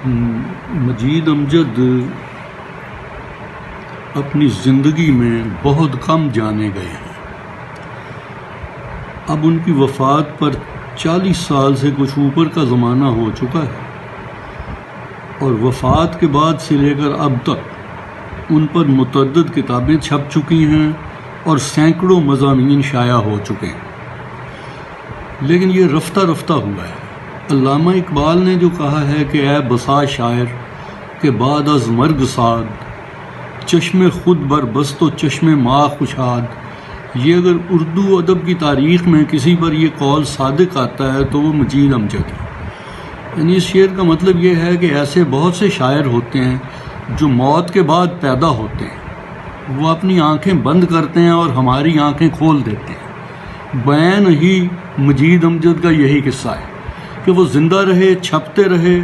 مجید امجد اپنی زندگی میں بہت کم جانے گئے ہیں۔ اب ان کی وفات پر 40 سال سے کچھ اوپر کا زمانہ ہو چکا ہے، اور وفات کے بعد سے لے کر اب تک ان پر متعدد کتابیں چھپ چکی ہیں اور سینکڑوں مضامین شائع ہو چکے ہیں، لیکن یہ رفتہ رفتہ ہوا ہے۔ علامہ اقبال نے جو کہا ہے کہ اے بسا شاعر کہ بعد از مرگ ساد، چشم خود بر بست و چشم ماں خوشاد، یہ اگر اردو ادب کی تاریخ میں کسی پر یہ قول صادق آتا ہے تو وہ مجید امجد ہے۔ یعنی اس شعر کا مطلب یہ ہے کہ ایسے بہت سے شاعر ہوتے ہیں جو موت کے بعد پیدا ہوتے ہیں، وہ اپنی آنکھیں بند کرتے ہیں اور ہماری آنکھیں کھول دیتے ہیں۔ بین ہی مجید امجد کا یہی قصہ ہے کہ وہ زندہ رہے، چھپتے رہے،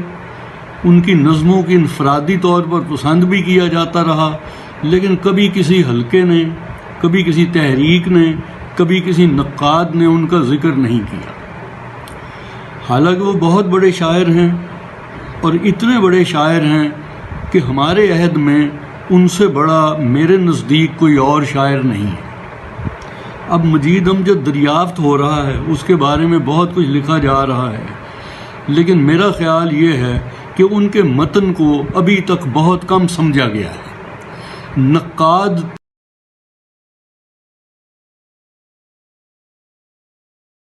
ان کی نظموں کی انفرادی طور پر پسند بھی کیا جاتا رہا، لیکن کبھی کسی حلقے نے، کبھی کسی تحریک نے، کبھی کسی نقاد نے ان کا ذکر نہیں کیا۔ حالانکہ وہ بہت بڑے شاعر ہیں، اور اتنے بڑے شاعر ہیں کہ ہمارے عہد میں ان سے بڑا میرے نزدیک کوئی اور شاعر نہیں ہے۔ اب مجید امجد دریافت ہو رہا ہے، اس کے بارے میں بہت کچھ لکھا جا رہا ہے، لیکن میرا خیال یہ ہے کہ ان کے متن کو ابھی تک بہت کم سمجھا گیا ہے۔ نقاد